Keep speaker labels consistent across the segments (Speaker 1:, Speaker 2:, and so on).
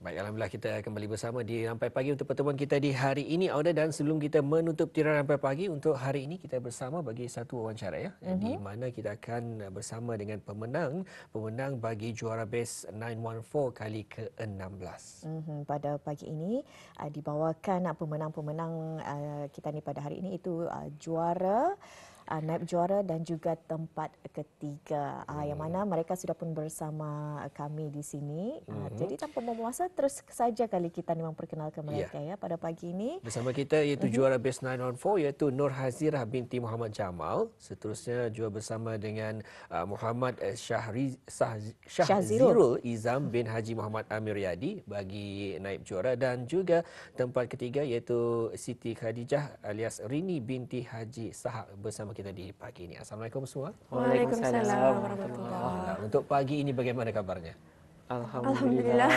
Speaker 1: Baik, Alhamdulillah kita kembali bersama di Rampai Pagi untuk pertemuan kita di hari ini, Auda. Dan sebelum kita menutup tirai Rampai Pagi untuk hari ini, kita bersama bagi satu wawancara ya, di mana kita akan bersama dengan pemenang bagi juara Best 914 kali ke-16.
Speaker 2: Pada pagi ini dibawakan pemenang-pemenang kita ni pada hari ini itu juara, naib juara dan juga tempat ketiga. Yang mana mereka sudah pun bersama kami di sini. Jadi tanpa membuang masa, terus saja kali kita ni memperkenalkan mereka ya pada pagi ini.
Speaker 1: Bersama kita iaitu juara Best 914 iaitu Nur Hazirah binti Muhammad Jamal. Seterusnya juga bersama dengan Muhammad Syahzirul Izam bin Haji Muhammad Amir Yadi bagi naib juara, dan juga tempat ketiga iaitu Siti Khadijah alias Rini binti Haji Sahak bersama kita di pagi ini. Assalamualaikum semua.
Speaker 3: Waalaikumsalam warahmatullahi wabarakatuh.
Speaker 1: Untuk pagi ini bagaimana kabarnya?
Speaker 3: Alhamdulillah.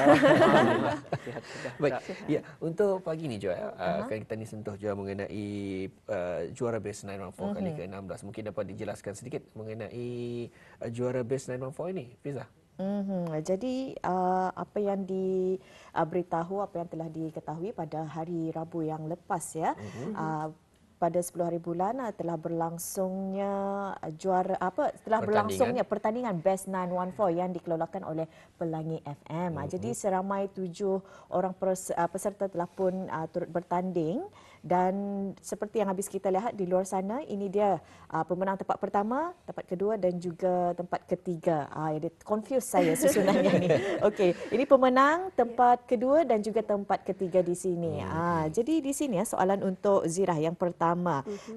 Speaker 1: Baik. Ya, untuk pagi ini juga akan kita ni sentuh juga mengenai juara Best 914 kali ke-16. Mungkin dapat dijelaskan sedikit mengenai juara Best 914 ini, Fiza?
Speaker 2: Jadi apa yang diberitahu, apa yang telah diketahui pada hari Rabu yang lepas ya, pada 10 hari bulan telah berlangsungnya pertandingan Best 914 yang dikelolakan oleh Pelangi FM. Jadi seramai 7 orang peserta telah pun turut bertanding, dan seperti yang habis kita lihat di luar sana, ini dia pemenang tempat pertama, tempat kedua dan juga tempat ketiga. Jadi confuse saya susunannya ni. Okey, ini pemenang tempat kedua dan juga tempat ketiga di sini. Jadi di sini soalan untuk Zirah yang pertama.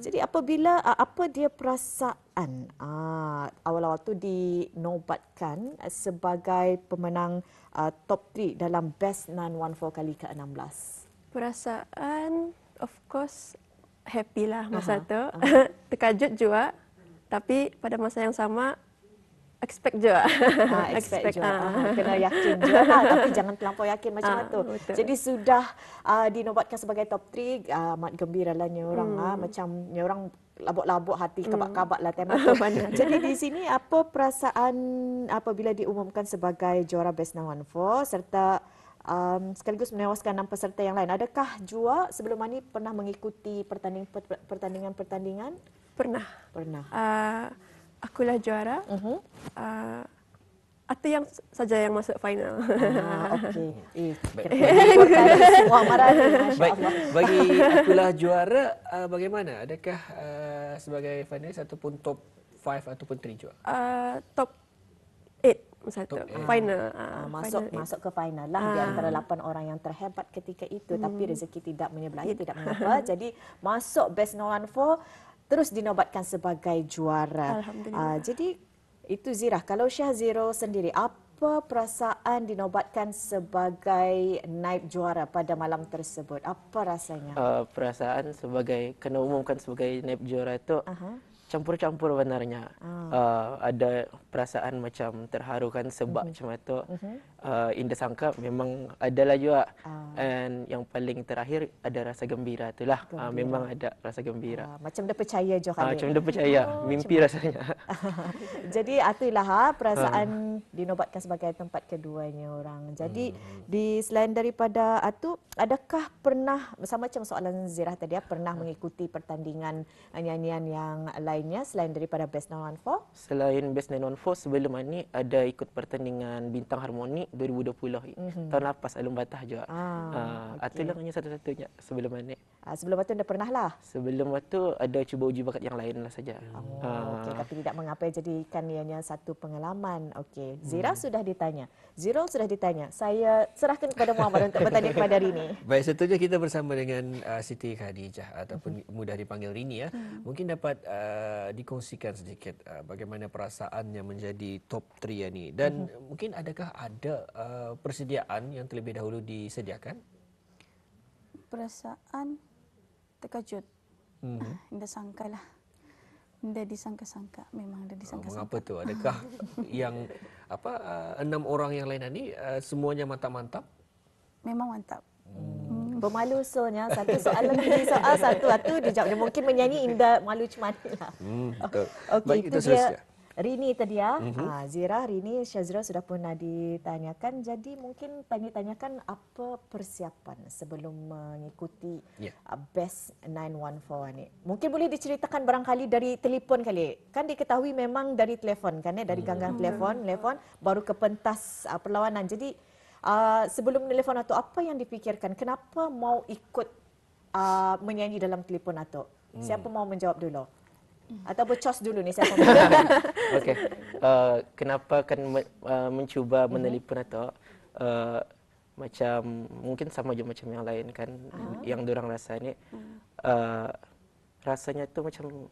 Speaker 2: Jadi apabila apa dia perasaan awal-awal tu dinobatkan sebagai pemenang top 3 dalam Best 914 kali ke-16?
Speaker 3: Perasaan of course happy lah masa tu. Terkejut juga, tapi pada masa yang sama expect juga.
Speaker 2: Expect juga. Kena yakin juga tapi jangan terlampau yakin macam tu. Jadi sudah dinobatkan sebagai top 3, amat gembira lah orang. Macam orang labuk-labuk hati, kabak-kabak lah tema tu. Jadi di sini apa perasaan apabila diumumkan sebagai juara Best 914 serta sekaligus menewaskan 6 peserta yang lain? Adakah Jua sebelum ini pernah mengikuti pertandingan-pertandingan?
Speaker 3: Pernah. Akulah juara. Atau yang saja yang masuk final.
Speaker 2: Okey.
Speaker 1: Baik, bagi akulah juara, bagaimana? Adakah sebagai finalis ataupun top 5 ataupun 3 juga?
Speaker 3: Top 8 satu final.
Speaker 2: Masuk ke final lah di antara 8 orang yang terhebat ketika itu. Tapi rezeki tidak menyebelahi, tidak mengapa. Jadi masuk Best 914, terus dinobatkan sebagai juara.
Speaker 3: Alhamdulillah.
Speaker 2: Jadi itu Zirah. Kalau Syahzirul sendiri, apa perasaan dinobatkan sebagai naib juara pada malam tersebut? Apa rasanya?
Speaker 4: Perasaan kena umumkan sebagai naib juara itu campur-campur benarnya. Ada perasaan macam terharu kan sebab macam itu. Indah sangka memang adalah juga. And yang paling terakhir ada rasa gembira itulah. Memang ada rasa gembira.
Speaker 2: Macam dia percaya je kali.
Speaker 4: Macam dia percaya, mimpi rasanya.
Speaker 2: Jadi itulah perasaan dinobatkan sebagai tempat keduanya orang. Jadi selain daripada itu, adakah pernah sama macam soalan Zirah tadi, pernah mengikuti pertandingan nyanyian yang lainnya selain daripada Best 914?
Speaker 4: Selain Best 914, sebelum ini ada ikut pertandingan Bintang Harmoni 2020. Tahun lepas Alun Batah juga. Itulah hanya satu-satunya sebelum ini.
Speaker 2: Sebelum itu anda pernah lah? Sebelum
Speaker 4: itu ada cuba uji bakat yang lain lah saja.
Speaker 2: Tapi tidak mengapa jadikan ianya satu pengalaman. Okey, Zirah sudah ditanya. Zirul sudah ditanya. Saya serahkan kepada Muhammad untuk bertanya kepada Rini.
Speaker 1: Baik, seterusnya kita bersama dengan Siti Khadijah ataupun mudah dipanggil Rini ya. Mungkin dapat dikongsikan sedikit bagaimana perasaannya menjadi top 3 ini, dan mungkin adakah ada persediaan yang terlebih dahulu disediakan?
Speaker 5: Perasaan terkejut. Tidak sangka lah. Tidak disangka-sangka. Memang tidak disangka-sangka.
Speaker 1: Mengapa tu? Adakah yang 6 orang yang lain ini semuanya mantap-mantap?
Speaker 5: Memang mantap.
Speaker 2: Pemalu soalnya satu soalan lagi soal satu dijawabnya mungkin menyanyi indah malu macam mana lah.
Speaker 1: Betul.
Speaker 2: Okey,
Speaker 1: baik,
Speaker 2: itu dia. Rini tadi ya. Zira, Rini, Syazra sudah pernah ditanyakan. Jadi mungkin tanyakan apa persiapan sebelum mengikuti Best 914 ni. Mungkin boleh diceritakan barangkali dari telefon kali. Kan diketahui memang dari telefon kan, dari ganggang telefon baru ke pentas perlawanan. Jadi sebelum telefon atau apa yang dipikirkan? Kenapa mau ikut menyanyi dalam telefon atau? Siapa mau menjawab dulu? Atau bercos dulu ni siapa mau?
Speaker 4: Okey. Kenapa kan mencuba menelpon atau macam mungkin sama je macam yang lain kan yang diorang rasa ni rasanya tu macam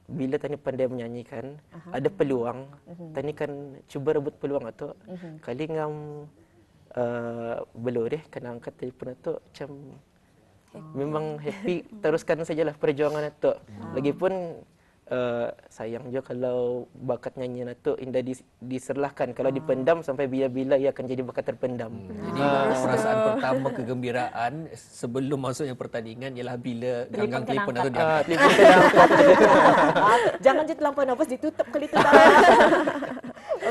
Speaker 4: bila tani pandai menyanyi kan ada peluang tani kan cuba rebut peluang atau kali ngam belum deh kena angkat telefon atau macam memang happy teruskan sajalah perjuangan itu lagipun sayang juga kalau bakat nyanyian itu indah diserlahkan. Kalau dipendam sampai bila-bila ia akan jadi bakat terpendam.
Speaker 1: Jadi perasaan pertama kegembiraan sebelum masuknya pertandingan ialah bila ganggang telefon atau
Speaker 4: telefon kena angkat.
Speaker 2: Jangan je terlampau nervous, ditutup kali tu.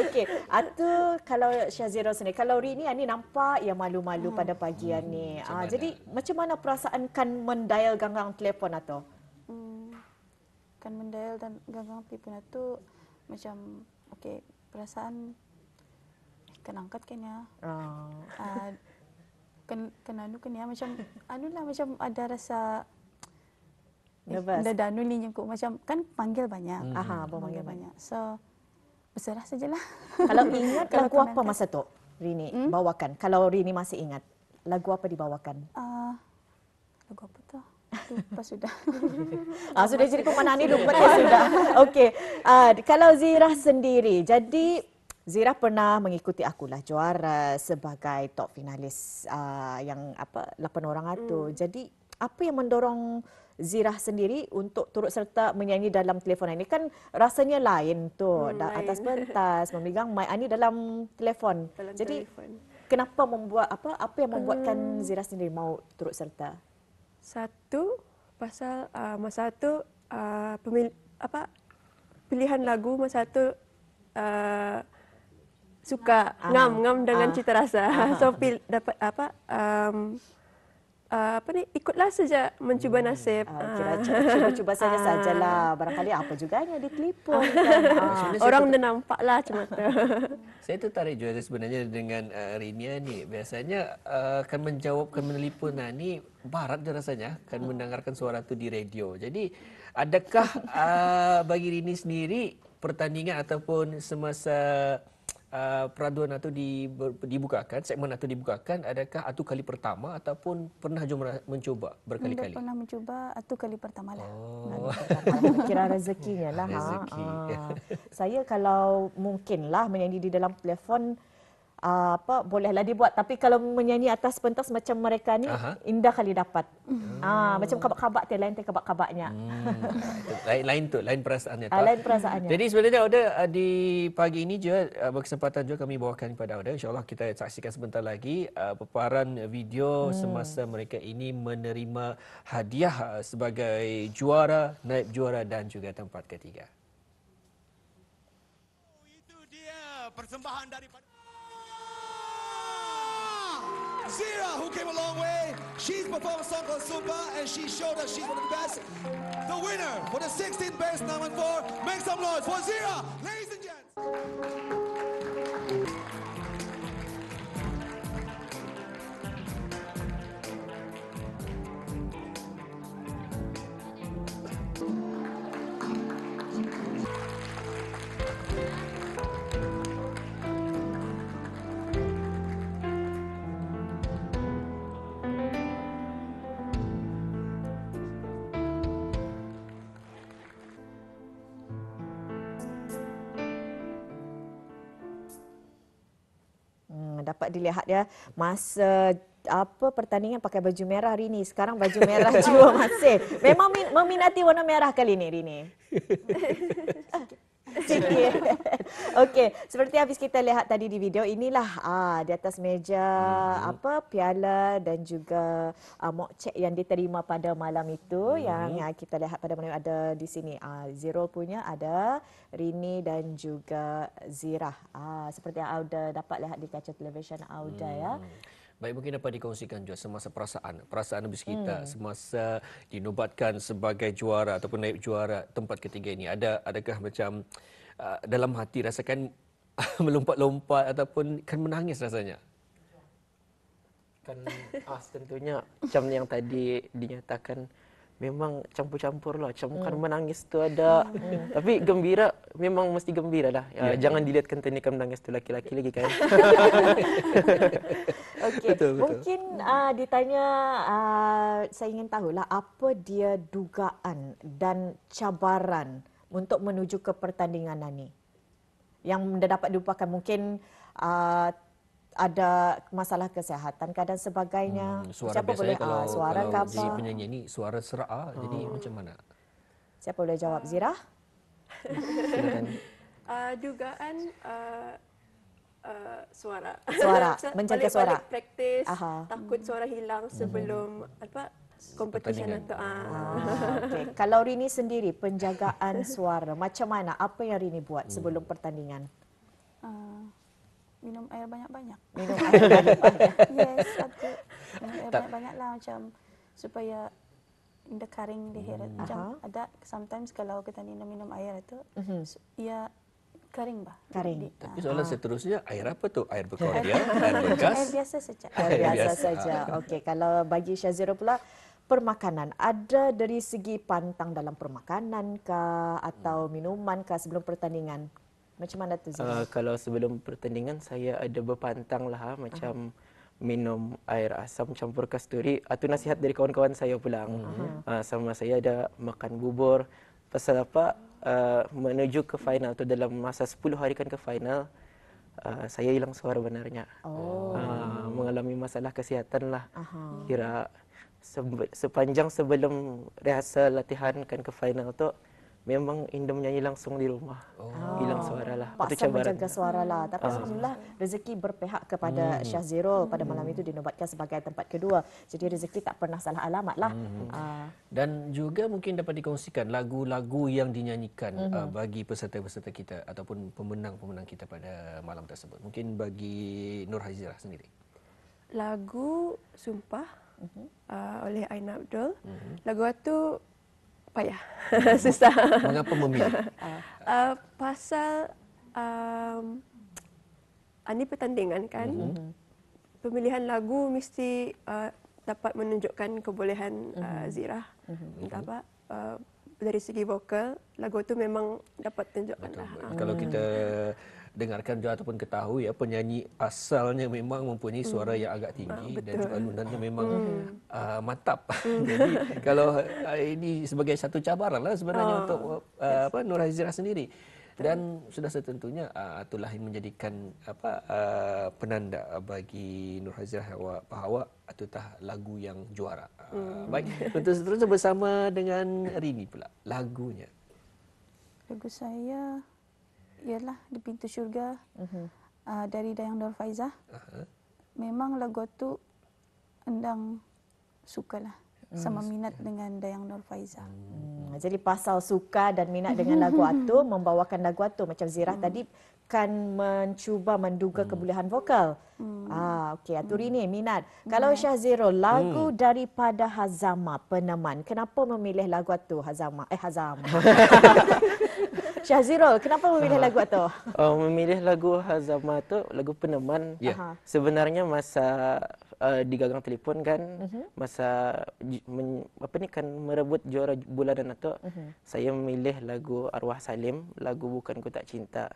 Speaker 2: Okey, atau kalau Syazira sendiri, kalau Rini ni nampak yang malu-malu pada pagi ni. Jadi macam mana perasaan kan mendial ganggang telefon atau?
Speaker 5: Kan mendial dan ganggang telefon itu macam okey perasaan kena angkat kan ya. Kena anu kan ya macam anu lah macam ada rasa
Speaker 2: nervous.
Speaker 5: Ada anu ni nyengkuk macam kan panggil banyak.
Speaker 2: Panggil
Speaker 5: banyak. So berserah sajalah.
Speaker 2: Kalau ingat
Speaker 5: Kalau
Speaker 2: lagu
Speaker 5: kena
Speaker 2: apa
Speaker 5: angkat.
Speaker 2: masa tu Rini bawakan? Kalau Rini masih ingat, lagu apa dibawakan?
Speaker 5: Lagu apa tu? Lupa sudah.
Speaker 2: Sudah jadi pemanah ni lupa dia sudah. Okey. Kalau Zira sendiri, jadi Zira pernah mengikuti Akulah Juara sebagai top finalis yang 8 orang itu. Jadi apa yang mendorong Zira sendiri untuk turut serta menyanyi dalam telefon ini? Kan rasanya lain tu, atas pentas, memegang mic ini dalam telefon. Jadi kenapa membuat apa yang membuatkan Zira sendiri mau turut serta?
Speaker 3: Satu, pasal masa tu pilihan lagu masa tu suka ngam dengan cita rasa. So dapat ikutlah saja mencuba nasib.
Speaker 2: Cuba sajalah. Barangkali apa juganya di telefon kan.
Speaker 3: Orang dah nampak lah macam tu.
Speaker 1: Saya tertarik juga sebenarnya dengan Rinia ni. Biasanya akan menjawabkan menelpon ni barat je rasanya akan mendengarkan suara tu di radio. Jadi adakah bagi Rini sendiri pertandingan ataupun semasa peraduan atau dibukakan, segmen atau dibukakan, adakah itu kali pertama ataupun pernah mencuba berkali-kali?
Speaker 5: Pernah mencuba itu kali pertama lah.
Speaker 2: Kira rezekinya lah.
Speaker 1: Rezeki.
Speaker 2: Saya kalau mungkinlah menyanyi di dalam telefon bolehlah dibuat, tapi kalau menyanyi atas pentas macam mereka ni indah kali dapat. Macam kabak-kabak tu lain kabak-kabaknya.
Speaker 1: Lain perasaannya.
Speaker 2: Lain perasaannya.
Speaker 1: Jadi sebenarnya Auda di pagi ini juga berkesempatan juga kami bawakan kepada Auda. InsyaAllah kita saksikan sebentar lagi paparan video semasa mereka ini menerima hadiah sebagai juara, naib juara dan juga tempat ketiga.
Speaker 6: Itu dia persembahan daripada Zira, who came a long way. She's performed a song called Super, and she showed us she's one of the best. The winner for the 16th Best 914. Make some noise for Zira, ladies and gents.
Speaker 2: Dapat dilihat ya masa pertandingan pakai baju merah Rini. Sekarang baju merah juga masih. Memang meminati warna merah kali ni Rini. Sikit. Okey, seperti habis kita lihat tadi di video, inilah di atas meja piala dan juga mokcek yang diterima pada malam itu yang kita lihat pada malam ada di sini. Zirul punya ada, Rini dan juga Zirah. Seperti yang Auda dapat lihat di kaca televisyen Auda ya.
Speaker 1: Baik, mungkin dapat dikongsikan juga semasa perasaan habis kita semasa dinobatkan sebagai juara ataupun naib juara tempat ketiga ini. Adakah macam dalam hati rasakan melompat-lompat ataupun kan menangis rasanya?
Speaker 4: Kan tentunya macam yang tadi dinyatakan memang campur-campur lah. Macam kan menangis tu ada. Tapi gembira, memang mesti gembira lah. Jangan dilihatkan tenikan menangis tu laki-laki lagi kan.
Speaker 2: Okey, mungkin ditanya, saya ingin tahulah apa dia dugaan dan cabaran untuk menuju ke pertandingan ini. Yang dapat dilupakan mungkin ada masalah kesihatan dan sebagainya.
Speaker 1: Suara
Speaker 2: Siapa boleh
Speaker 1: biasanya
Speaker 2: suara ke
Speaker 1: kalau
Speaker 2: apa?
Speaker 1: di penyanyi ini suara serak jadi macam mana?
Speaker 2: Siapa boleh jawab? Zirah?
Speaker 4: Silakan.
Speaker 3: Dugaan suara.
Speaker 2: Suara, menjaga
Speaker 3: Balik-balik
Speaker 2: suara.
Speaker 3: praktis,
Speaker 2: Aha.
Speaker 3: takut suara hilang sebelum competition itu.
Speaker 2: Okay. Kalau Rini sendiri penjagaan suara, macam mana? Apa yang Rini buat sebelum pertandingan?
Speaker 5: Minum air banyak-banyak.
Speaker 2: Minum air banyak-banyak.
Speaker 5: Yes, aku minum air banyak-banyak lah macam supaya indah kering di heret. Macam ada sometimes kalau kita minum air itu, ia kering bah.
Speaker 2: Kering.
Speaker 1: Tapi soalan seterusnya, air apa tu? Air berkordia? Air bergas?
Speaker 5: Air biasa saja.
Speaker 2: Air biasa saja. Okey, kalau bagi Syazira pula, permakanan. Ada dari segi pantang dalam permakanan kah atau minuman kah sebelum pertandingan? Macam mana tu Zira?
Speaker 4: Kalau sebelum pertandingan saya ada berpantang lah macam minum air asam campur kasturi. Itu nasihat dari kawan-kawan saya pulang. Sama saya ada makan bubur. Pasal apa? Menuju ke final tu dalam masa 10 hari kan ke final, saya hilang suara benarnya. Mengalami masalah kesihatan lah. Kira sepanjang sebelum rehearsal latihan kan ke final tu memang Indah menyanyi langsung di rumah. Hilang suara lah. Itu
Speaker 2: Paksa
Speaker 4: cabaran.
Speaker 2: menjaga suara lah. Tapi alhamdulillah rezeki berpihak kepada Syazirul pada malam itu dinobatkan sebagai tempat kedua. Jadi rezeki tak pernah salah alamat lah.
Speaker 1: Dan juga mungkin dapat dikongsikan lagu-lagu yang dinyanyikan bagi peserta-peserta kita ataupun pemenang-pemenang kita pada malam tersebut. Mungkin bagi Nur Hazirah sendiri.
Speaker 3: Lagu Sumpah oleh Aina Abdul. Lagu itu payah, susah.
Speaker 1: Mengapa memilih?
Speaker 3: Pasal ini pertandingan kan, pemilihan lagu mesti dapat menunjukkan kebolehan Zirah. Entah apa, dari segi vokal, lagu itu memang dapat tunjukkan lah.
Speaker 1: Kalau kita dengarkan juga ataupun ketahui penyanyi asalnya memang mempunyai suara yang agak tinggi dan juga alunannya memang mantap. Jadi kalau ini sebagai satu cabaran lah sebenarnya untuk Nur Hazirah sendiri. Dan sudah setentunya itulah yang menjadikan penanda bagi Nur Hazirah bahawa itutah lagu yang juara. Baik, untuk seterusnya bersama dengan Rini pula lagunya.
Speaker 5: Lagu saya ialah Di Pintu Syurga dari Dayang Nur Faizah. Memang lagu tu endang sukalah sama minat dengan Dayang Nur Faizah.
Speaker 2: Jadi pasal suka dan minat dengan lagu itu membawakan lagu itu macam Zirah tadi kan mencuba menduga kebolehan vokal. Okey, Aturi ni minat. Kalau Syazirul, lagu daripada Hazama Peneman. Kenapa memilih lagu itu Hazama? Hazama. Syazirul, kenapa memilih lagu itu?
Speaker 4: Memilih lagu Hazama tu lagu Peneman. Sebenarnya masa di gagang telefon kan, masa kan merebut juara bulanan itu, saya memilih lagu Arwah Salim, lagu Bukan Ku Tak Cinta.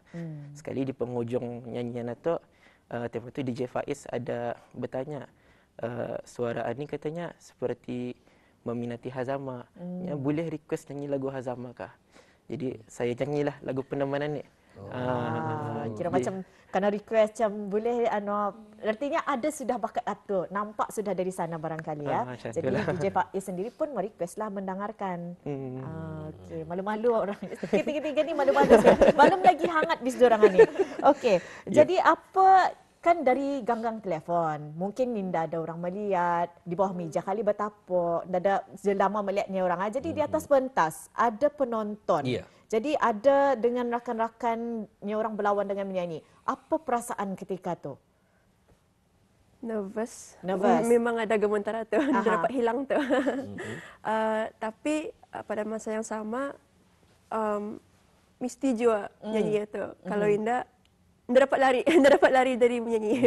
Speaker 4: Sekali di penghujung nyanyian itu, tempat itu DJ Faiz ada bertanya, suara Ani katanya seperti meminati Hazama. Boleh request nyanyi lagu Hazama kah? Jadi saya nyanyilah lagu Penemanan ni.
Speaker 2: Kira macam kena request macam boleh artinya ada sudah bakat atur, nampak sudah dari sana barangkali ya.
Speaker 4: Macam
Speaker 2: Jadi
Speaker 4: itulah.
Speaker 2: DJ Faiz sendiri pun merequestlah mendengarkan. Okey, malu-malu orang. Ketiga-tiga ni malu-malu sekali. Malam lagi hangat bis diorang ni. Okey. Jadi apa kan dari ganggang telefon, mungkin Linda ada orang melihat di bawah meja kali bertapuk, ada lama melihatnya orang. Jadi di atas pentas ada penonton.
Speaker 1: Ya.
Speaker 2: Jadi ada dengan rakan-rakannya orang berlawan dengan menyanyi. Apa perasaan ketika tu?
Speaker 3: Nervous.
Speaker 2: Nervous.
Speaker 3: Memang ada gemetar tu.
Speaker 2: Aha.
Speaker 3: Dia dapat hilang tu. Tapi pada masa yang sama, mesti juga nyanyi tu. Kalau Indah, Indah dapat lari. Indah dapat lari dari menyanyi.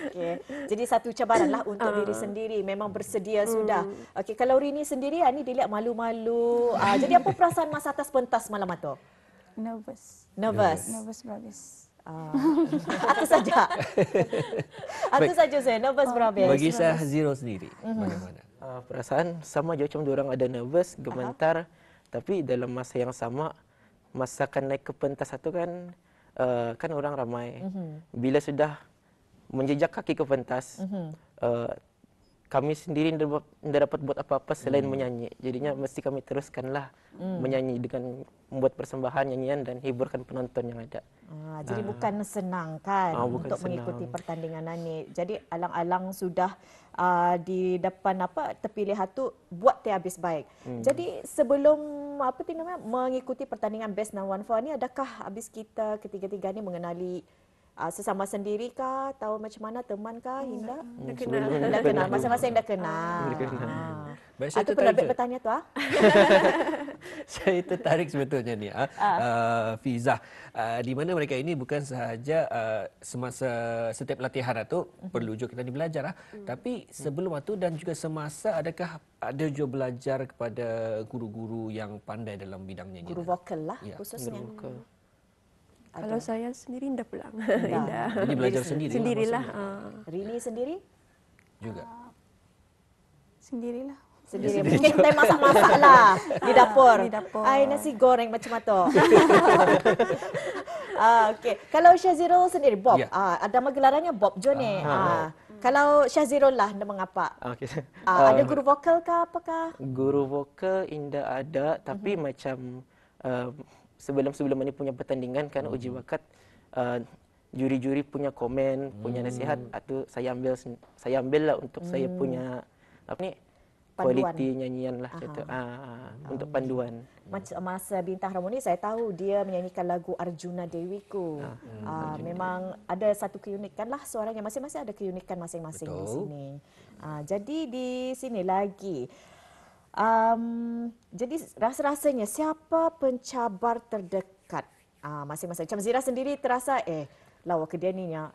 Speaker 2: Okey. Jadi satu cabaran lah untuk diri sendiri. Memang bersedia sudah. Okey, kalau Rini sendiri, ni dilihat malu-malu. Jadi apa perasaan masa atas pentas malam itu?
Speaker 5: Nervous.
Speaker 2: Nervous.
Speaker 5: Nervous berhabis.
Speaker 2: Itu saja. Itu saja saya nervous berhabis.
Speaker 1: Bagi Syahzirul sendiri, bagaimana?
Speaker 4: Perasaan sama je macam diorang ada nervous, gemetar. Tapi dalam masa yang sama, masa akan naik ke pentas satu kan, kan orang ramai. Bila sudah menjejak kaki ke pentas, kami sendiri tidak dapat buat apa-apa selain menyanyi. Jadinya mesti kami teruskanlah menyanyi dengan membuat persembahan, nyanyian dan hiburkan penonton yang ada.
Speaker 2: Jadi bukan senang kan
Speaker 4: Bukan
Speaker 2: untuk
Speaker 4: senang.
Speaker 2: mengikuti pertandingan ini. Jadi alang-alang sudah di depan terpilih tu buat habis baik. Jadi sebelum mengikuti pertandingan Best 914 ni, adakah habis kita ketiga-tiga ni mengenali sesama sendiri kah? Tahu macam mana teman kah, Hinda?
Speaker 3: Dah kenal.
Speaker 2: Dah kenal, masing-masing dah kenal.
Speaker 1: Baik, saya
Speaker 2: Itu pun
Speaker 1: tertarik
Speaker 2: bertanya tu
Speaker 1: saya tertarik sebetulnya ni Fizah, di mana mereka ini bukan sahaja semasa setiap latihan itu perlu juga kita belajar tapi sebelum itu dan juga semasa adakah ada juga belajar kepada guru-guru yang pandai dalam bidang nyanyi?
Speaker 2: Guru vokal lah
Speaker 1: Ya,
Speaker 2: khususnya.
Speaker 3: Kalau saya sendiri Indah pulang.
Speaker 1: Jadi belajar sendiri
Speaker 3: Sendirilah.
Speaker 2: Rini sendiri?
Speaker 1: juga.
Speaker 5: Sendirilah.
Speaker 2: Sendiri. Mungkin time masak-masak lah di dapur.
Speaker 5: Di dapur.
Speaker 2: Nasi goreng macam tu. Okey. Kalau Syahzirul sendiri, Bob.
Speaker 1: Ya.
Speaker 2: Ada nama gelarannya Bob Jo ni. Kalau Syahzirul lah, nama apa?
Speaker 4: Okay.
Speaker 2: Ada guru vokal kah apakah?
Speaker 4: Guru vokal Indah ada, tapi macam sebelum ini punya pertandingan kan uji bakat, juri-juri punya komen, punya nasihat, atau saya ambil lah untuk saya punya kualiti nyanyian lah gitu. Untuk panduan.
Speaker 2: Macam masa Bintang Harmoni saya tahu dia menyanyikan lagu Arjuna Dewiku. Memang ada satu keunikan lah suaranya, masing-masing ada keunikan masing-masing di sini. Jadi di sini lagi. Jadi rasa-rasanya siapa pencabar terdekat? Masing-masing. Macam Zira sendiri terasa lawa ke dia ni nya.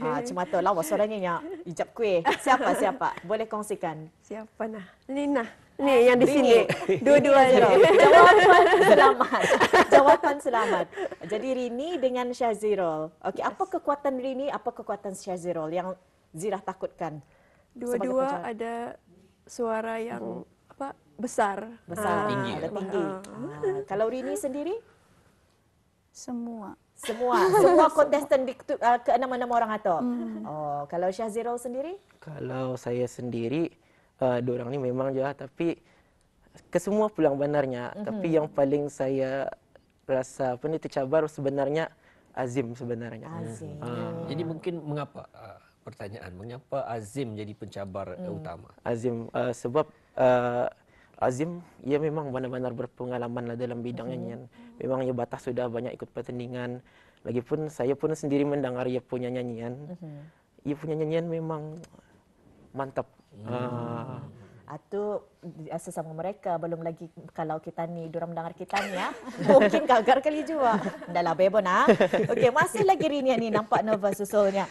Speaker 2: Macam tu lawa suaranya nya. Ijab kuih. Siapa? Boleh kongsikan.
Speaker 3: Siapa nah? Nina. Ni yang di sini.
Speaker 2: Dua-duanya. Jawapan selamat. Jawapan selamat. Jadi Rini dengan Syahzirul. Okey, apa kekuatan Rini, apa kekuatan Syahzirul yang Zira takutkan?
Speaker 3: Dua-dua ada suara yang besar.
Speaker 1: Tinggi.
Speaker 2: Ada tinggi. Kalau Rini sendiri?
Speaker 5: Semua.
Speaker 2: Semua kontestan ke enam orang atau. Kalau Syahzirul sendiri?
Speaker 4: Kalau saya sendiri, diorang ni memang je, tapi kesemua pulang benarnya. Tapi yang paling saya rasa tercabar sebenarnya Azim sebenarnya.
Speaker 2: Azim.
Speaker 1: Jadi mungkin mengapa pertanyaan, mengapa Azim jadi pencabar utama?
Speaker 4: Azim sebab Azim ia memang benar-benar berpengalaman lah dalam bidang nyanyian. Memang ia batas sudah banyak ikut pertandingan. Lagipun saya pun sendiri mendengar ia punya nyanyian. Ia punya nyanyian memang mantap.
Speaker 2: Atau sesama mereka belum lagi kalau kita ni diorang mendengar kita ni mungkin gagal kali juga. Dahlah bebo nah. Okey, masih lagi Rini ni nampak nervous susulnya.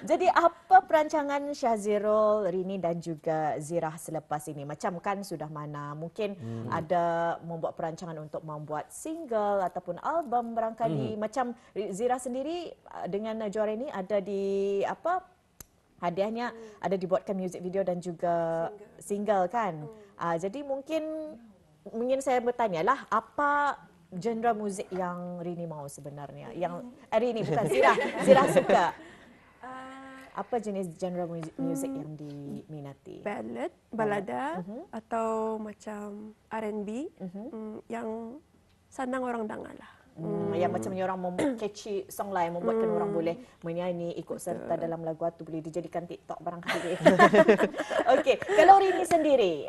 Speaker 2: Jadi apa perancangan Syahzirul, Rini dan juga Zirah selepas ini? Macam kan sudah mana? Mungkin ada membuat perancangan untuk membuat single ataupun album barangkali. Macam Zirah sendiri dengan juara ini ada di hadiahnya ada dibuatkan music video dan juga single kan. Jadi mungkin saya bertanyalah apa genre muzik yang Rini mau sebenarnya? Yang Rini bukan Zira. Zira suka. Apa jenis genre muzik yang diminati?
Speaker 3: Ballad, balada, atau macam R&B yang senang orang dengar lah.
Speaker 2: Yang macam orang membuat catchy song lah yang membuatkan orang boleh menyanyi ikut serta dalam lagu itu, boleh dijadikan TikTok barangkali. Okey, kalau Rini sendiri,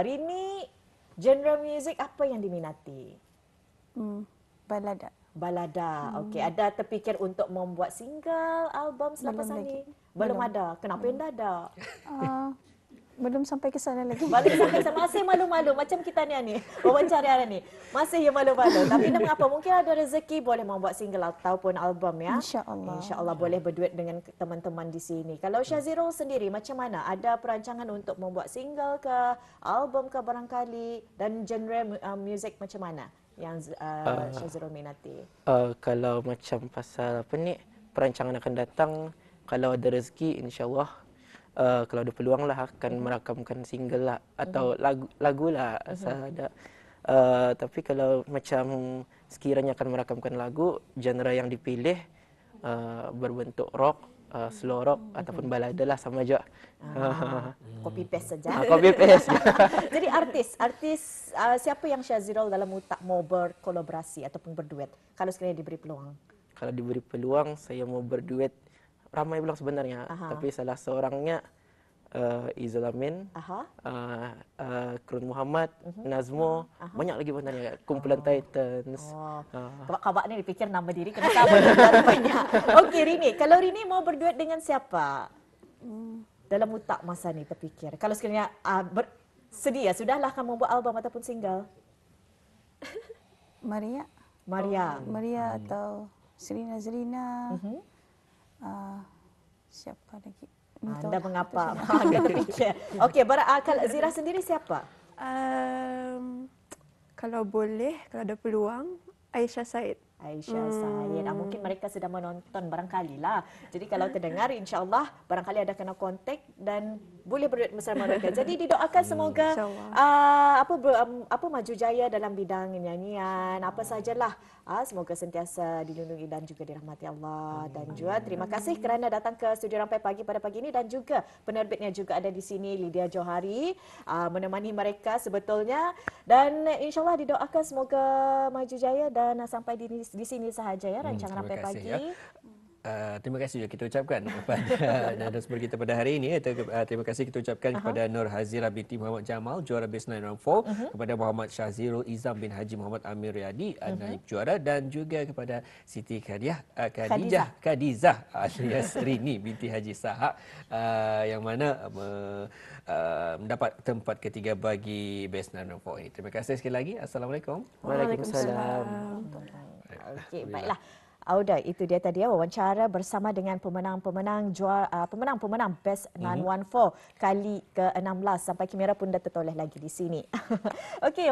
Speaker 2: Rini genre muzik apa yang diminati?
Speaker 5: Balada.
Speaker 2: Balada. Okey, ada terfikir untuk membuat single, album selepas
Speaker 5: Belum
Speaker 2: ini?
Speaker 5: lagi.
Speaker 2: Belum ada. Kenapa yang dah ada?
Speaker 5: Belum sampai ke sana lagi.
Speaker 2: Balik sampai masih malu-malu macam kita ni wawancara hari ni. Masih ya malu-malu. Tapi tak mengapa, mungkin ada rezeki boleh membuat single ataupun album ya.
Speaker 5: InsyaAllah.
Speaker 2: InsyaAllah boleh berduet dengan teman-teman di sini. Kalau Syazirul sendiri macam mana? Ada perancangan untuk membuat single ke, album ke barangkali, dan genre muzik macam mana yang Syazirul minati?
Speaker 4: Kalau macam pasal apa ni, perancangan akan datang, kalau ada rezeki insya-Allah, kalau ada peluang lah akan merakamkan single lah atau lagu lah asal ada. Tapi kalau macam sekiranya akan merakamkan lagu, genre yang dipilih berbentuk rock, slow rock ataupun balada lah, sama aja.
Speaker 2: Copy paste saja.
Speaker 4: Copy paste.
Speaker 2: Jadi artis siapa yang Syazirul dalam otak mau berkolaborasi ataupun berduet kalau sekiranya diberi peluang?
Speaker 4: Kalau diberi peluang, saya mau berduet ramai bilang sebenarnya, tapi salah seorangnya Izul Amin, Kurun Muhammad, Nazmo, banyak lagi sebenarnya, kumpulan Titans.
Speaker 2: Kabak ni dipikir nama diri kena sama banyak. Okey Rini, kalau Rini mau berduet dengan siapa? Dalam otak masa ni terfikir. Kalau sekiranya sedia, sudahlah akan membuat album ataupun single?
Speaker 5: Maria.
Speaker 2: Maria.
Speaker 5: Atau Sri Nazrina. Siapa lagi?
Speaker 2: Anda mengapa? Anda terfikir. Okey, kalau Zira sendiri siapa?
Speaker 3: Kalau boleh, kalau ada peluang, Aisyah Said.
Speaker 2: Aisyah Said. Mungkin mereka sedang menonton barangkali lah. Jadi kalau terdengar, insya-Allah barangkali ada kena kontak dan boleh berduet bersama mereka. Jadi didoakan semoga apa maju jaya dalam bidang nyanyian, apa sajalah. Semoga sentiasa dilindungi dan juga dirahmati Allah. Dan juga terima kasih kerana datang ke studio Rampai Pagi pada pagi ini, dan juga penerbitnya juga ada di sini, Lydia Johari, menemani mereka sebetulnya. Dan insya-Allah didoakan semoga maju jaya dan sampai di sini sahaja ya rancangan Rampai Pagi. Ya.
Speaker 1: Terima kasih juga kita ucapkan kepada narasumber kita pada hari ini. Terima kasih kita ucapkan kepada Nur Hazira binti Muhammad Jamal, juara Best 914, kepada Muhammad Syazirul Izam bin Haji Muhammad Amir Riyadi, naib juara, dan juga kepada Siti Khadijah alias Rini binti Haji Sahak, yang mana mendapat tempat ketiga bagi Best 914 ini. Terima kasih sekali lagi. Assalamualaikum.
Speaker 4: Waalaikumsalam.
Speaker 2: Okey, baiklah. Auda, itu dia tadi wawancara bersama dengan pemenang-pemenang Best 914 kali ke-16. Sampai kamera pun dah tertoleh lagi di sini. Okey,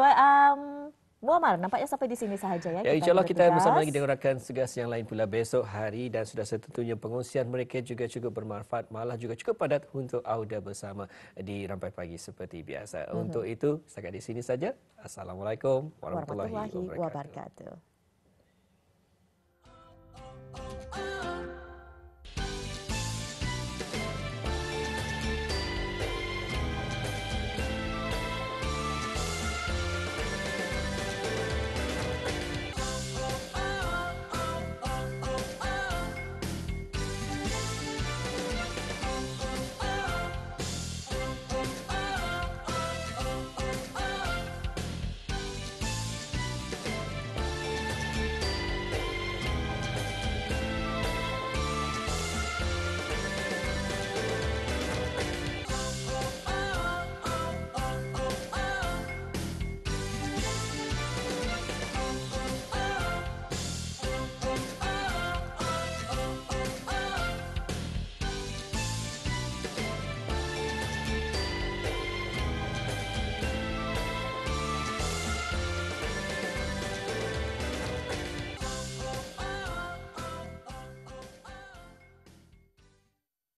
Speaker 2: Muammar, nampaknya sampai di sini sahaja ya.
Speaker 1: InsyaAllah kita bersama lagi dengan rakan segas yang lain pula besok hari, dan sudah setentunya pengungsian mereka juga cukup bermanfaat, malah juga cukup padat untuk Auda bersama di Rampai Pagi seperti biasa. Untuk itu, setakat di sini saja. Assalamualaikum warahmatullahi wabarakatuh.